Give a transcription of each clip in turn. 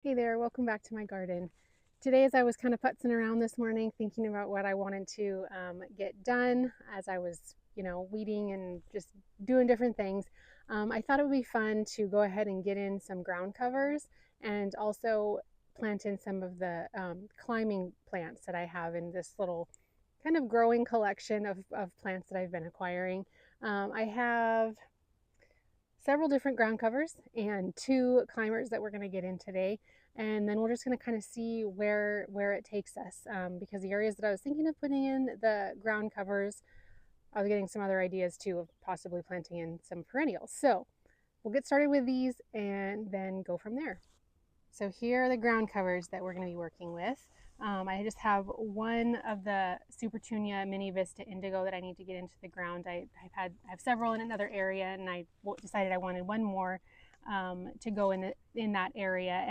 Hey there, welcome back to my garden. Today, as I was kind of putzing around this morning, thinking about what I wanted to get done as I was, weeding and just doing different things, I thought it would be fun to go ahead and get in some ground covers and also plant in some of the climbing plants that I have in this little kind of growing collection of plants that I've been acquiring. I have several different ground covers and two climbers that we're going to get in today, and then we're just going to kind of see where it takes us, because the areas that I was thinking of putting in the ground covers, I was getting some other ideas too of possibly planting in some perennials. So we'll get started with these and then go from there. So here are the ground covers that we're going to be working with. I just have one of the Supertunia Mini Vista Indigo that I need to get into the ground. I have several in another area, and I decided I wanted one more to go in that area.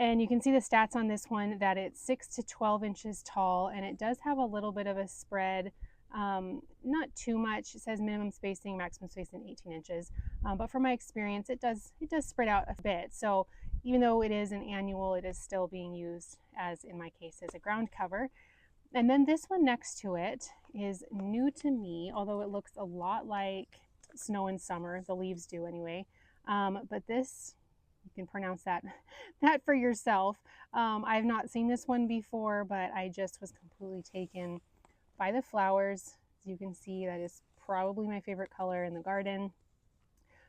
And you can see the stats on this one, that it's 6 to 12 inches tall, and it does have a little bit of a spread. Not too much. It says minimum spacing, maximum spacing 18 inches. But from my experience, it does spread out a bit. So even though it is an annual, it is still being used, as in my case, as a ground cover. And then this one next to it is new to me, although it looks a lot like snow in summer. The leaves do anyway. But this, you can pronounce that for yourself. I've not seen this one before, but I just was completely taken by the flowers. As you can see, that is probably my favorite color in the garden.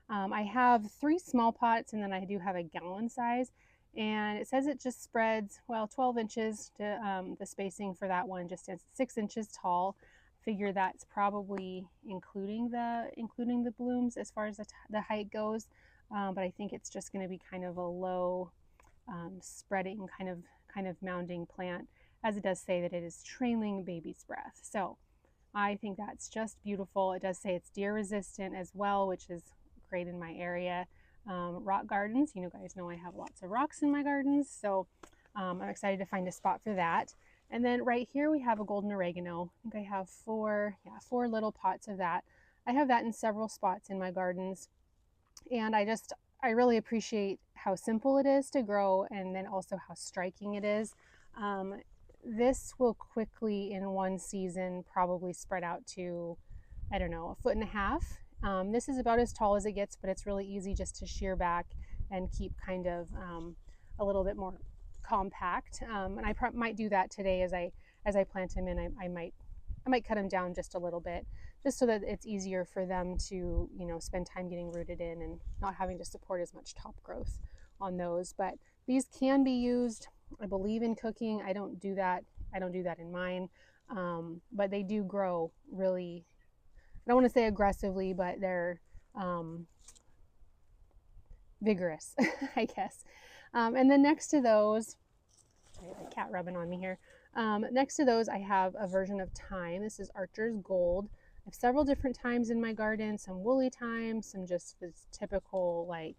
I have 3 small pots, and then I do have a gallon size, and it says it just spreads, well, 12 inches to the spacing for that one, just as 6 inches tall. Figure that's probably including the blooms as far as the height goes, but I think it's just going to be kind of a low spreading kind of mounding plant, as it does say that it is trailing baby's breath. So I think that's just beautiful. It does say it's deer resistant as well, which is great in my area. Rock gardens, you guys know I have lots of rocks in my gardens, so I'm excited to find a spot for that. And then right here we have a golden oregano. I think I have four little pots of that. I have that in several spots in my gardens, and I really appreciate how simple it is to grow, and then also how striking it is. This will quickly, in one season, probably spread out to, I don't know, 1.5 feet. This is about as tall as it gets, but it's really easy just to shear back and keep kind of a little bit more compact. And I might do that today as I plant them in. I might cut them down just a little bit, just so that it's easier for them to spend time getting rooted in and not having to support as much top growth on those. But these can be used, I believe, in cooking. I don't do that in mine, but they do grow really, I don't want to say aggressively, but they're vigorous, I guess. And then next to those, sorry, the cat rubbing on me here. Next to those, I have a version of thyme. This is Archer's Gold. I have several different thymes in my garden, some woolly thyme, some just this typical like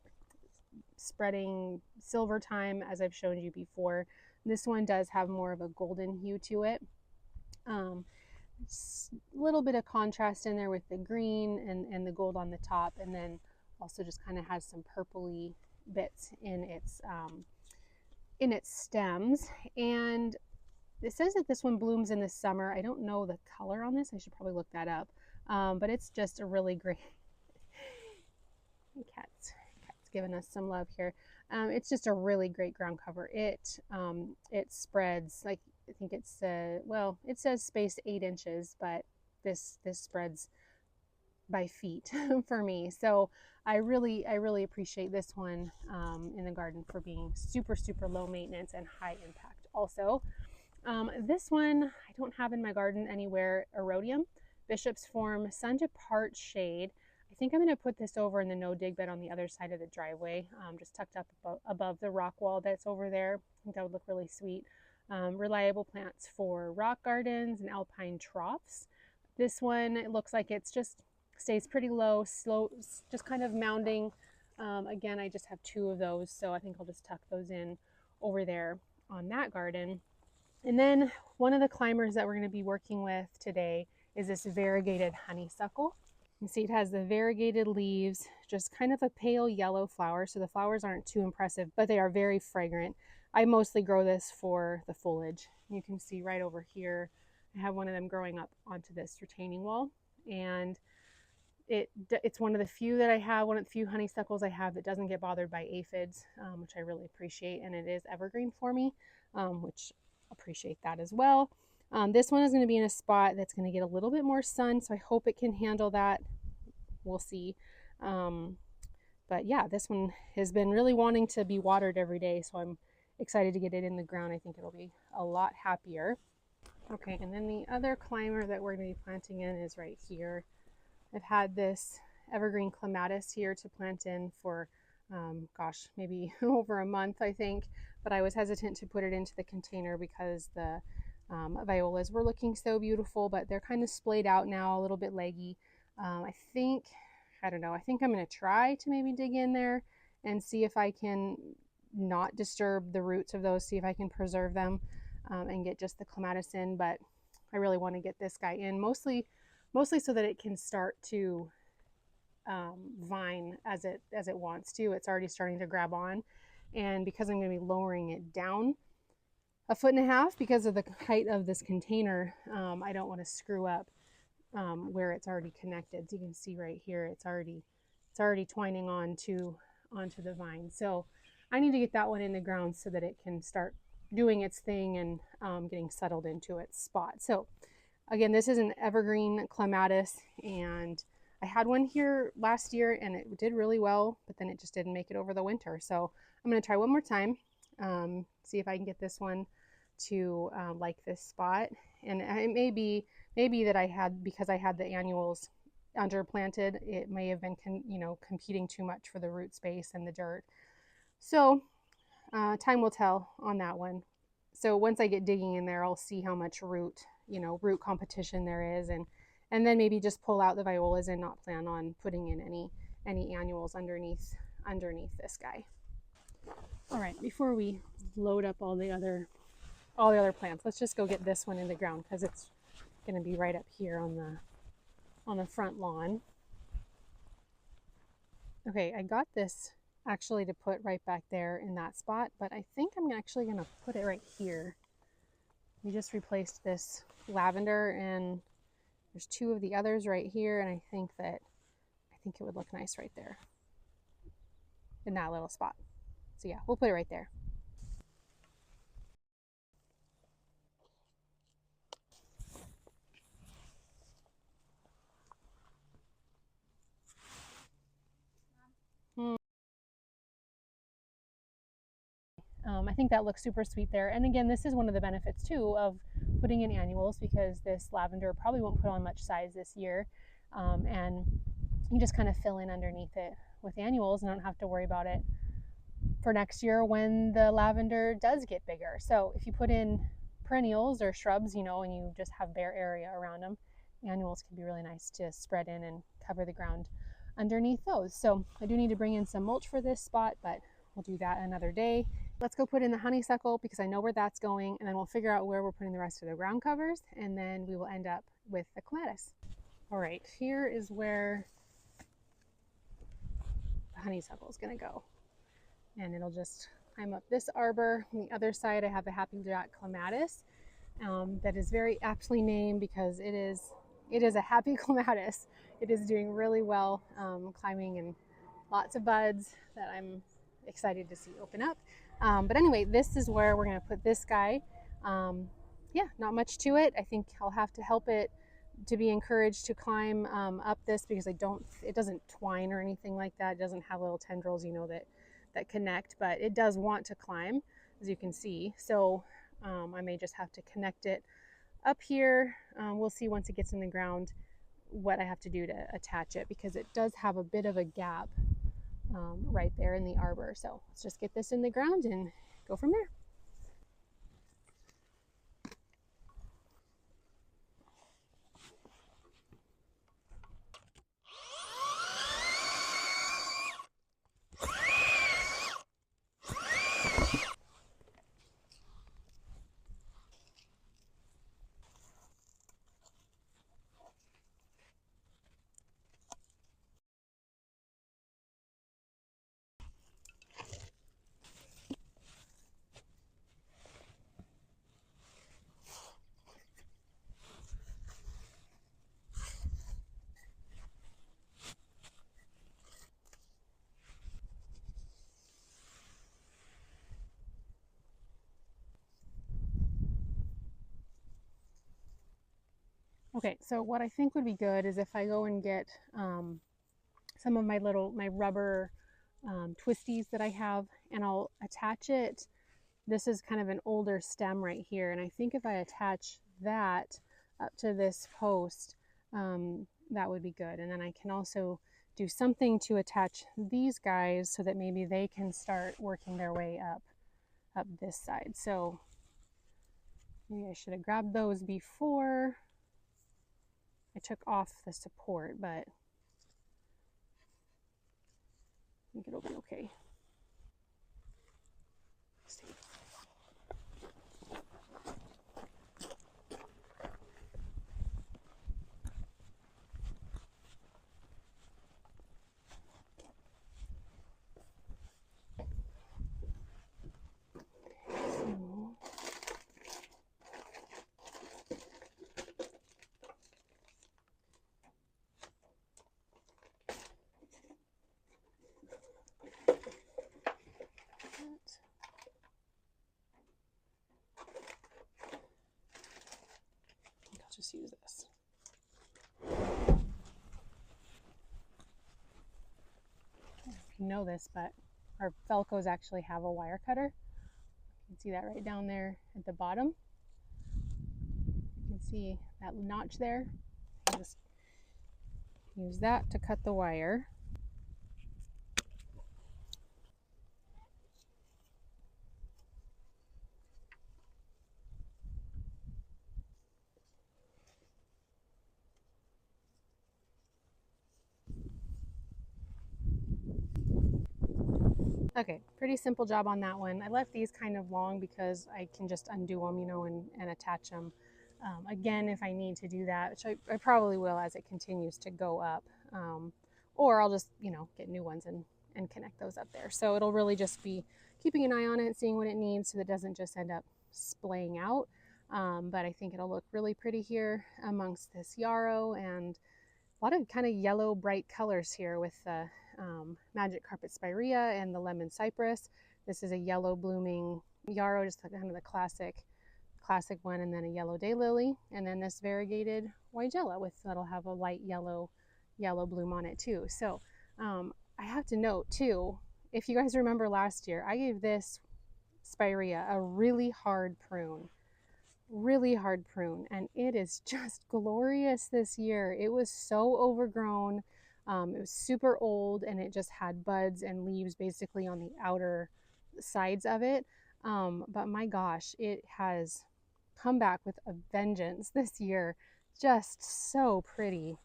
spreading silver thyme, as I've shown you before. This one does have more of a golden hue to it. A little bit of contrast in there with the green and the gold on the top, and then also just kind of has some purpley bits in its stems. And it says that this one blooms in the summer. I don't know the color on this. I should probably look that up. But it's just a really great cat's giving us some love here. It's just a really great ground cover. It spreads, like, I think it's well, it says spaced 8 inches, but this spreads by feet for me. So I really appreciate this one in the garden for being super low maintenance and high impact also. This one I don't have in my garden anywhere. Erodium, Bishop's Form, Sun to Part Shade. I think I'm going to put this over in the no dig bed on the other side of the driveway, just tucked up above the rock wall that's over there. I think that would look really sweet. Reliable plants for rock gardens and alpine troughs. This one, it looks like it's just stays pretty low, slow, just kind of mounding. Again, I just have 2 of those, so I think I'll just tuck those in over there on that garden. And then one of the climbers that we're going to be working with today is this variegated honeysuckle. You see it has the variegated leaves, just kind of a pale yellow flower. So the flowers aren't too impressive, but they are very fragrant. I mostly grow this for the foliage. You can see right over here, I have one of them growing up onto this retaining wall. And it's one of the few that I have, one of the few honeysuckles I have that doesn't get bothered by aphids, which I really appreciate. And it is evergreen for me, which appreciate that as well. This one is going to be in a spot that's going to get a little bit more sun, so I hope it can handle that. We'll see. But yeah, this one has been really wanting to be watered every day, so I'm excited to get it in the ground. I think it'll be a lot happier. Okay, and then the other climber that we're going to be planting in is right here. I've had this evergreen clematis here to plant in for, gosh, maybe over a month, I think, but I was hesitant to put it into the container because the violas were looking so beautiful, but they're kind of splayed out now, a little bit leggy. I think I'm going to try to maybe dig in there and see if I can not disturb the roots of those, see if I can preserve them and get just the clematis in, but I really want to get this guy in, mostly so that it can start to vine as it wants to. It's already starting to grab on, and because I'm going to be lowering it down 1.5 feet because of the height of this container, I don't want to screw up where it's already connected. So you can see right here, it's already twining onto the vine. So I need to get that one in the ground so that it can start doing its thing and getting settled into its spot. So again, this is an evergreen clematis, and I had one here last year and it did really well, but then it just didn't make it over the winter. So I'm going to try one more time, see if I can get this one to like this spot. And it may be that because I had the annuals underplanted, it may have been competing too much for the root space and the dirt. So time will tell on that one. So once I get digging in there, I'll see how much root competition there is, and then maybe just pull out the violas and not plan on putting in any annuals underneath this guy. All right, before we load up all the other plants, let's just go get this one in the ground because it's going to be right up here on the front lawn. Okay, I got this actually to put right back there in that spot, but I think I'm actually going to put it right here. We just replaced this lavender, and there's 2 of the others right here, and I think it would look nice right there in that little spot. So yeah, we'll put it right there. I think that looks super sweet there. And again, this is one of the benefits too of putting in annuals, because this lavender probably won't put on much size this year. And you just kind of fill in underneath it with annuals and don't have to worry about it for next year when the lavender does get bigger. So if you put in perennials or shrubs, and you just have bare area around them, annuals can be really nice to spread in and cover the ground underneath those. So I do need to bring in some mulch for this spot, but we'll do that another day. Let's go put in the honeysuckle because I know where that's going, and then we'll figure out where we're putting the rest of the ground covers, and then we will end up with the clematis. All right, here is where the honeysuckle is going to go, and it'll just climb up this arbor. On the other side, I have the Happy Jack clematis that is very aptly named because it is a happy clematis. It is doing really well, climbing, and lots of buds that I'm excited to see open up. But anyway, this is where we're going to put this guy. Yeah, not much to it. I think I'll have to help it to be encouraged to climb up this because it doesn't twine or anything like that. It doesn't have little tendrils, that connect, but it does want to climb, as you can see. So I may just have to connect it up here. We'll see once it gets in the ground what I have to do to attach it, because it does have a bit of a gap right there in the arbor. So let's just get this in the ground and go from there. Okay, so what I think would be good is if I go and get some of my rubber twisties that I have, and I'll attach it. This is kind of an older stem right here, and I think if I attach that up to this post, that would be good. And then I can also do something to attach these guys so that maybe they can start working their way up this side. So maybe I should have grabbed those before I took off the support, but I think it'll be okay. Let's see. I'll just use this. I don't know if you know this, but our Felcos actually have a wire cutter. You can see that right down there at the bottom. You can see that notch there. You just use that to cut the wire. Okay, pretty simple job on that one. I left these kind of long because I can just undo them, you know, and attach them again if I need to do that, which I probably will as it continues to go up. Or I'll just, you know, get new ones and connect those up there. So it'll really just be keeping an eye on it, seeing what it needs so that it doesn't just end up splaying out. But I think it'll look really pretty here amongst this yarrow and a lot of kind of yellow bright colors here with the magic carpet spirea and the lemon cypress. This is a yellow blooming yarrow, just kind of the classic one, and then a yellow daylily, and then this variegated weigela with that'll have a light yellow bloom on it too. So I have to note too, if you guys remember last year, I gave this spirea a really hard prune, and it is just glorious this year. It was so overgrown. It was super old, and it just had buds and leaves basically on the outer sides of it. But my gosh, it has come back with a vengeance this year. Just so pretty,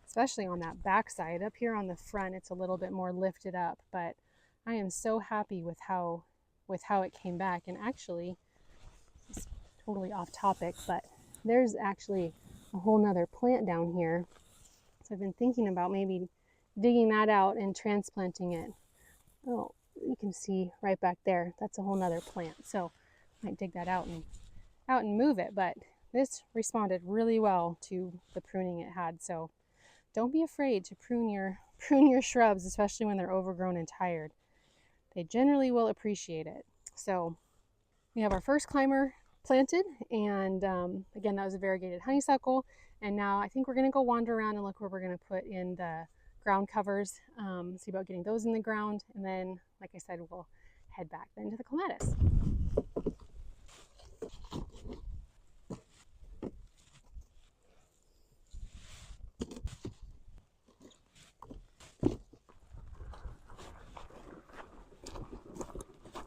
especially on that back side. Up here on the front, it's a little bit more lifted up, but I am so happy with how it came back. And actually, it's totally off topic, but there's actually a whole nother plant down here. So I've been thinking about maybe digging that out and transplanting it. Oh, you can see right back there, that's a whole nother plant. So I might dig that out and move it, but this responded really well to the pruning it had. So don't be afraid to prune your shrubs, especially when they're overgrown and tired. They generally will appreciate it. So we have our first climber planted, and again, that was a variegated honeysuckle. And now I think we're going to go wander around and look where we're going to put in the ground covers, see about getting those in the ground, and then, like I said, we'll head back then to the clematis.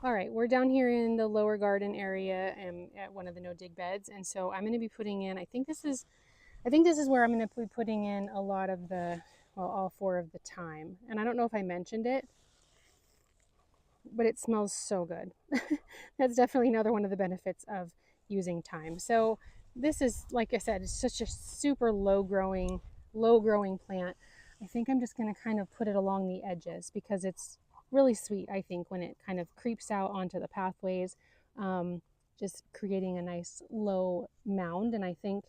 All right, we're down here in the lower garden area and at one of the no dig beds, and so I'm going to be putting in, I think this is where I'm going to be putting in a lot of the, well, all 4 of the thyme. And I don't know if I mentioned it, but it smells so good. That's definitely another one of the benefits of using thyme. So this is, like I said, it's such a super low growing plant. I think I'm just going to kind of put it along the edges because it's really sweet, I think, when it kind of creeps out onto the pathways, just creating a nice low mound. And I think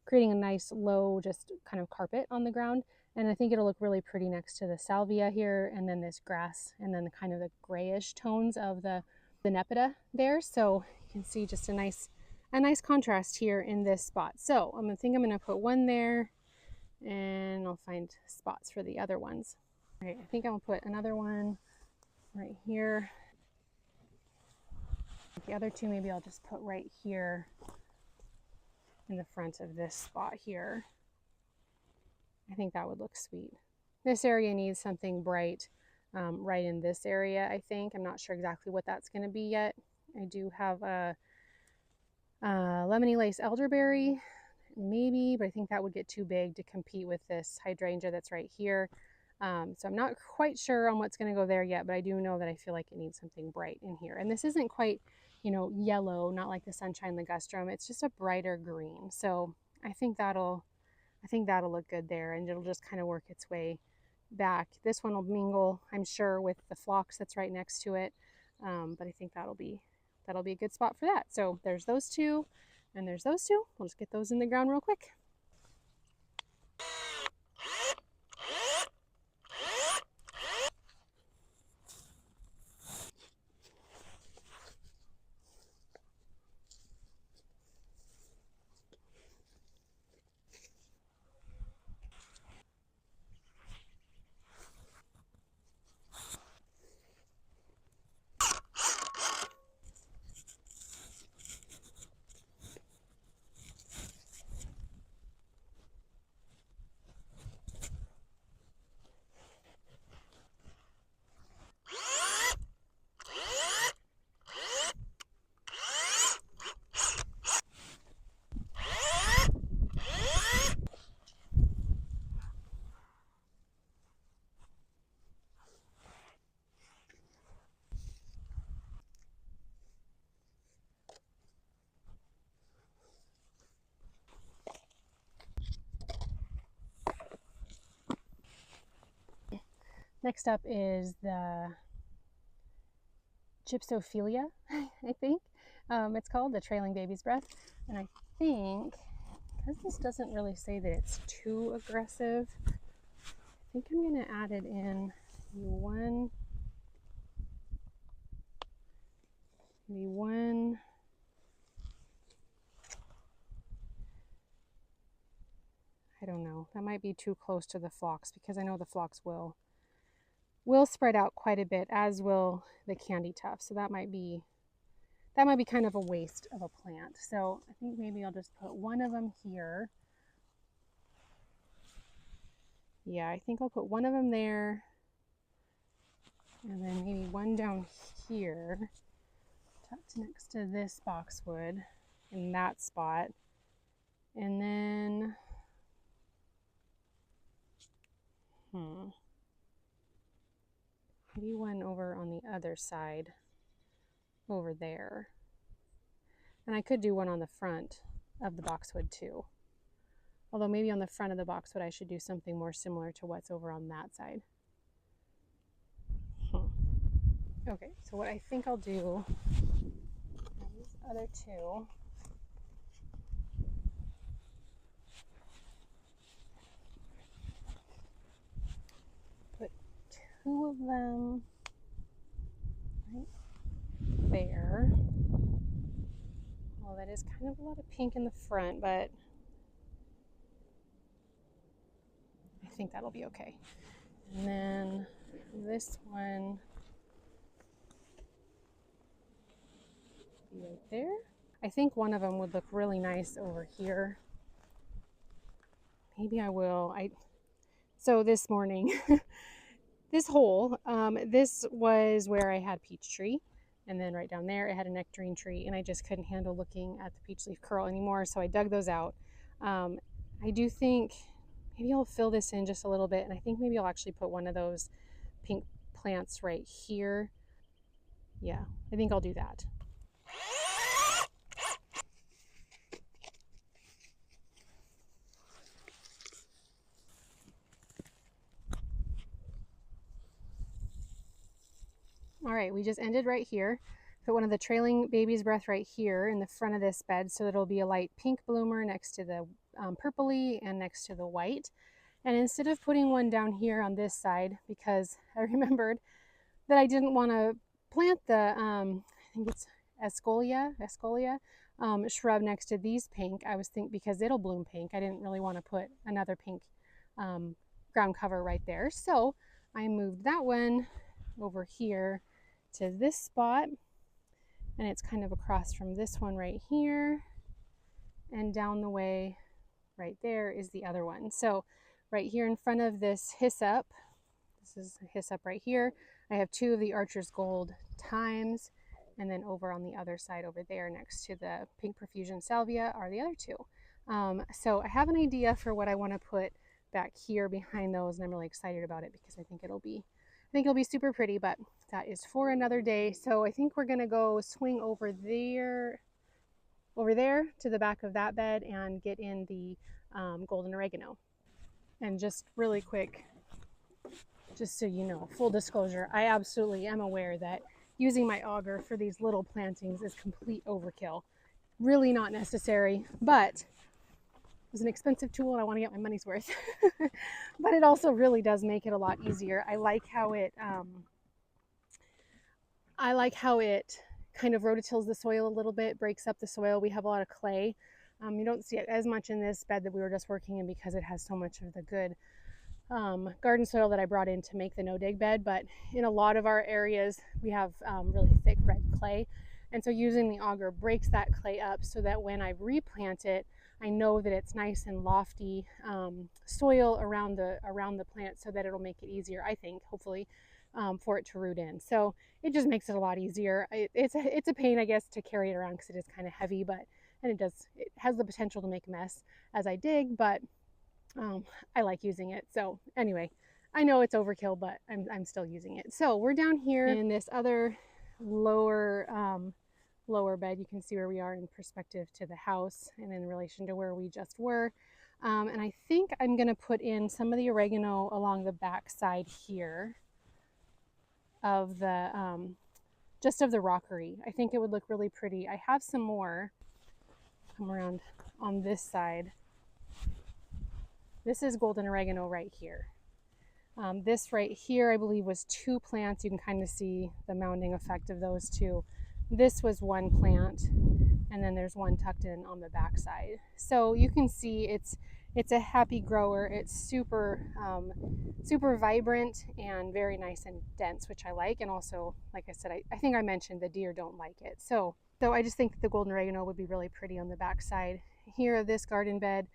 creating a nice low just kind of carpet on the ground. And I think it'll look really pretty next to the salvia here, and then this grass, and then the kind of the grayish tones of the nepeta there. So you can see just a nice a nice contrast here in this spot. So I'm gonna put one there, and I'll find spots for the other ones. All right, I think I'm gonna put another one right here. The other two maybe I'll just put right here in the front of this spot here. I think that would look sweet. This area needs something bright right in this area, I think. I'm not sure exactly what that's going to be yet. I do have a lemony lace elderberry, maybe, but I think that would get too big to compete with this hydrangea that's right here. So I'm not quite sure on what's going to go there yet, but I do know that I feel like it needs something bright in here. And this isn't quite, you know, yellow, not like the sunshine ligustrum. It's just a brighter green. So I think that'll look good there, and it'll just kind of work its way back. This one will mingle, I'm sure, with the phlox that's right next to it. But I think that'll be a good spot for that. So there's those two, and there's those two. We'll just get those in the ground real quick. Next up is the Gypsophilia, I think it's called, the trailing baby's breath. And I think, because this doesn't really say that it's too aggressive, I think I'm going to add it in maybe one. I don't know, that might be too close to the phlox, because I know the phlox will spread out quite a bit, as will the candy tuft. So that might be kind of a waste of a plant. So I think maybe I'll just put one of them here. Yeah, I think I'll put one of them there, and then maybe one down here, tucked next to this boxwood in that spot. And then maybe one over on the other side over there. And I could do one on the front of the boxwood too. Although maybe on the front of the boxwood I should do something more similar to what's over on that side. Okay, so what I think I'll do, these other two, put two of them right there. Well, that is kind of a lot of pink in the front, but I think that'll be okay. And then this one be right there. I think one of them would look really nice over here. Maybe I will. So this morning, this hole, this was where I had peach tree. And then right down there, it had a nectarine tree, and I just couldn't handle looking at the peach leaf curl anymore. So I dug those out. I do think maybe I'll fill this in just a little bit. And I think maybe I'll actually put one of those pink plants right here. Yeah, I think I'll do that. All right, we just ended right here. Put one of the trailing baby's breath right here in the front of this bed, so it'll be a light pink bloomer next to the purpley and next to the white. And instead of putting one down here on this side, because I remembered that I didn't want to plant the, I think it's Escolia, shrub next to these pink. I was thinking because it'll bloom pink, I didn't really want to put another pink ground cover right there. So I moved that one over here to this spot, and it's kind of across from this one right here, and down the way right there is the other one. So right here in front of this hyssop, this is hyssop right here, I have two of the Archer's Gold thymes, and then over on the other side over there next to the pink profusion salvia are the other two. So I have an idea for what I want to put back here behind those, and I'm really excited about it because I think it'll be super pretty, but that is for another day. So I think we're gonna go swing over there to the back of that bed and get in the golden oregano. And just really quick, just so you know, full disclosure, I absolutely am aware that using my auger for these little plantings is complete overkill. Really not necessary, but it was an expensive tool and I want to get my money's worth. But it also really does make it a lot easier. I like how it kind of rototills the soil a little bit, breaks up the soil. We have a lot of clay. You don't see it as much in this bed that we were just working in because it has so much of the good garden soil that I brought in to make the no-dig bed, but in a lot of our areas we have really thick red clay, and so using the auger breaks that clay up so that when I replant it, I know that it's nice and lofty soil around the plant, so that it'll make it easier, I think, hopefully, for it to root in. So it just makes it a lot easier. It's a pain, I guess, to carry it around because it is kind of heavy, and it has the potential to make a mess as I dig, but I like using it. So anyway, I know it's overkill, but I'm still using it. So we're down here in this other lower bed. You can see where we are in perspective to the house and in relation to where we just were. And I think I'm going to put in some of the oregano along the back side here of the just of the rockery. I think it would look really pretty. I have some more. Come around on this side. This is golden oregano right here. This right here, I believe, was 2 plants. You can kind of see the mounding effect of those two. This was 1 plant, and then there's one tucked in on the back side. So you can see it's a happy grower. It's super vibrant and very nice and dense, which I like. And also, like I said, I think I mentioned the deer don't like it. So I just think the golden oregano would be really pretty on the back side here of this garden bed,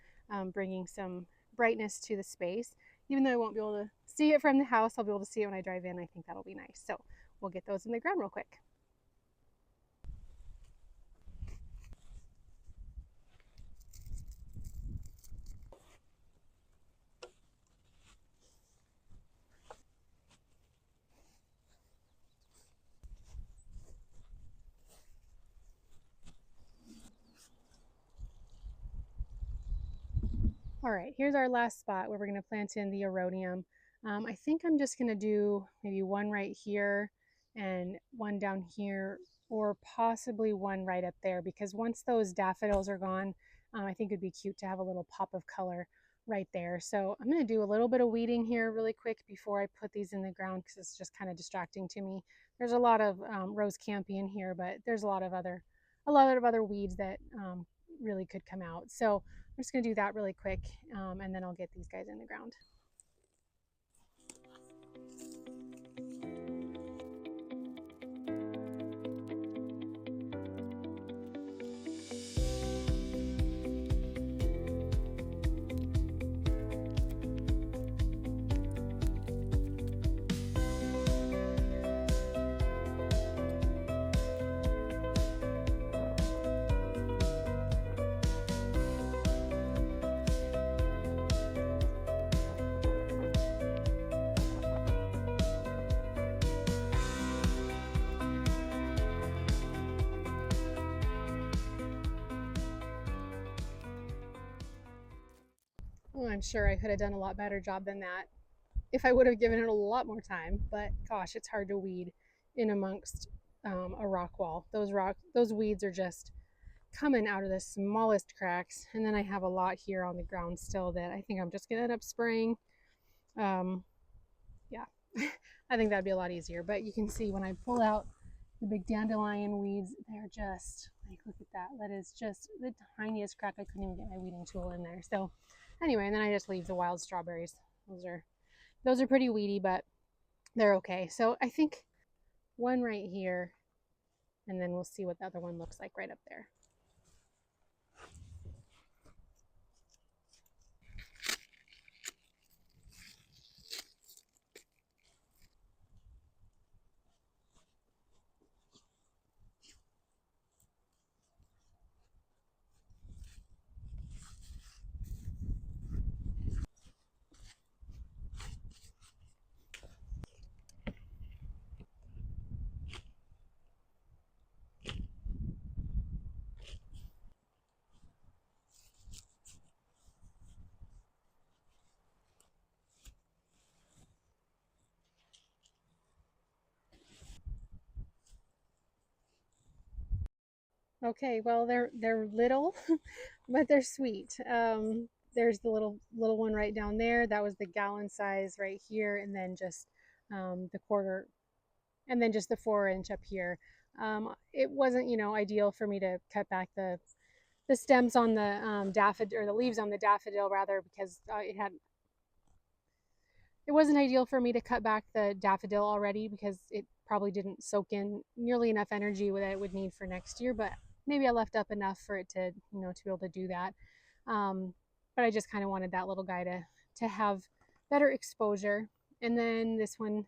bringing some brightness to the space. Even though I won't be able to see it from the house, I'll be able to see it when I drive in. I think that'll be nice. So we'll get those in the ground real quick. All right, here's our last spot where we're going to plant in the erodium. I think I'm just going to do maybe one right here and one down here, or possibly one right up there, because once those daffodils are gone, I think it'd be cute to have a little pop of color right there. So I'm going to do a little bit of weeding here really quick before I put these in the ground, because it's just kind of distracting to me. There's a lot of rose canopy in here, but there's a lot of other weeds that really could come out. So I'm just going to do that really quick, and then I'll get these guys in the ground. Well, I'm sure I could have done a lot better job than that if I would have given it a lot more time, but gosh, it's hard to weed in amongst a rock wall. Those weeds are just coming out of the smallest cracks, and then I have a lot here on the ground still that I think I'm just gonna end up spraying. Yeah, I think that'd be a lot easier, but you can see when I pull out the big dandelion weeds, they're just Like, look at that. That is just the tiniest crack. I couldn't even get my weeding tool in there. So anyway, and then I just leave the wild strawberries. Those are pretty weedy, but they're okay. So I think one right here, and then we'll see what the other one looks like right up there. Okay, well they're little, but they're sweet. There's the little one right down there. That was the gallon size right here, and then just the quarter, and then just the 4 inch up here. It wasn't, ideal for me to cut back the stems on the daffodil, or the leaves on the daffodil rather, because it wasn't ideal for me to cut back the daffodil already because it probably didn't soak in nearly enough energy that it would need for next year. But maybe I left up enough for it to, to be able to do that. But I just kind of wanted that little guy to have better exposure. And then this one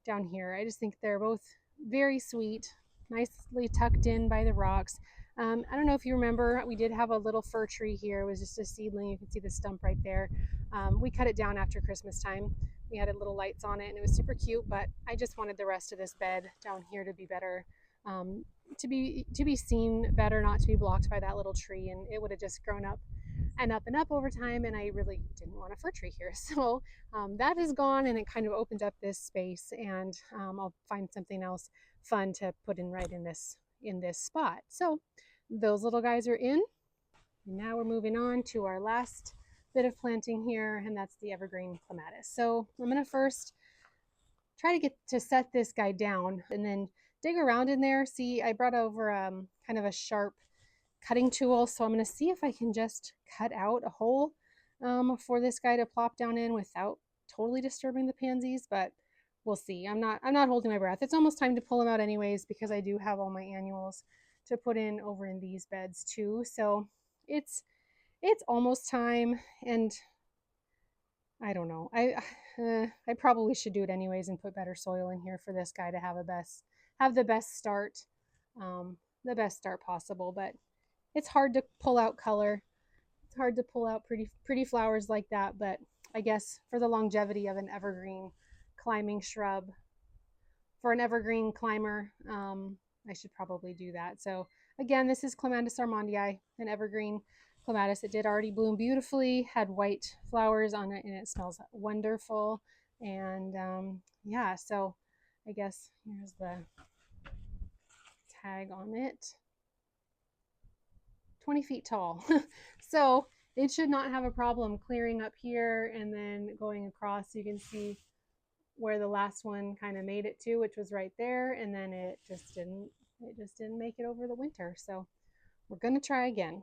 down here, I just think they're both very sweet, nicely tucked in by the rocks. I don't know if you remember, we did have a little fir tree here. It was just a seedling. You can see the stump right there. We cut it down after Christmas time. We had little lights on it, and it was super cute, but I just wanted the rest of this bed down here to be better, to be seen better, not to be blocked by that little tree, and it would have just grown up and up and up over time, and I really didn't want a fir tree here. So that is gone, and it kind of opened up this space, and I'll find something else fun to put in right in this spot. So those little guys are in. Now we're moving on to our last bit of planting here, and that's the evergreen clematis. So I'm going to first try to get to set this guy down and then dig around in there. See, I brought over kind of a sharp cutting tool, so I'm going to see if I can just cut out a hole for this guy to plop down in without totally disturbing the pansies, but we'll see. I'm not holding my breath. It's almost time to pull them out anyways, because I do have all my annuals to put in over in these beds too. So it's almost time, and I don't know. I probably should do it anyways and put better soil in here for this guy to have the best start, the best start possible. But it's hard to pull out color. It's hard to pull out pretty flowers like that. But I guess for the longevity of an evergreen climbing shrub, for an evergreen climber, I should probably do that. So again, this is Clematis armandii, an evergreen clematis. It did already bloom beautifully, had white flowers on it, and it smells wonderful. And yeah, so I guess here's the tag on it. 20 feet tall. So it should not have a problem clearing up here and then going across. You can see where the last one kind of made it to, which was right there, and then it just didn't make it over the winter. So we're going to try again.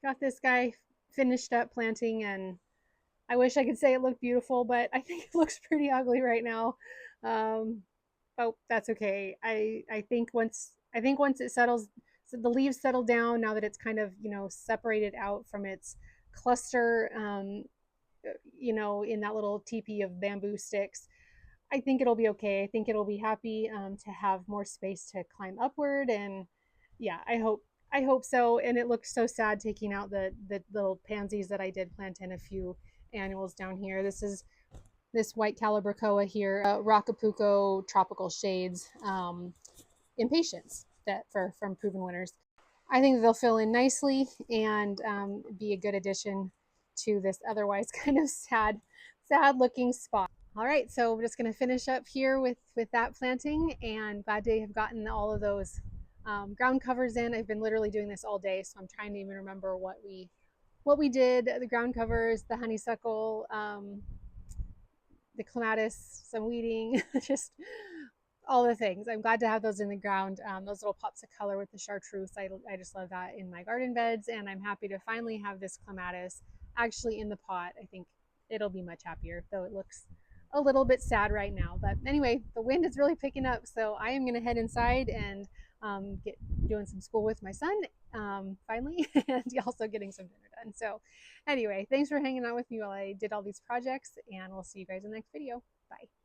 got this guy finished up planting, and I wish I could say it looked beautiful, but I think it looks pretty ugly right now. Um, oh, that's okay. I think once it settles, so the leaves settle down now that it's kind of separated out from its cluster, in that little teepee of bamboo sticks. I think it'll be okay. I think it'll be happy to have more space to climb upward, and yeah, I hope so. And it looks so sad taking out the little pansies that I did plant in a few annuals down here. This is this white calibrachoa here, Rocapuco tropical shades, impatiens that from Proven Winners. I think they'll fill in nicely and be a good addition to this otherwise kind of sad looking spot. All right, so we're just going to finish up here with that planting, and glad to have gotten all of those ground covers in. I've been literally doing this all day, so I'm trying to even remember what we did. The ground covers, the honeysuckle, the clematis, some weeding, just all the things. I'm glad to have those in the ground. Those little pops of color with the chartreuse. I just love that in my garden beds, and I'm happy to finally have this clematis actually in the pot. I think it'll be much happier, though it looks a little bit sad right now. But anyway, the wind is really picking up, so I am going to head inside and get doing some school with my son finally, and also getting some dinner done. So anyway, thanks for hanging out with me while I did all these projects, and we'll see you guys in the next video. Bye.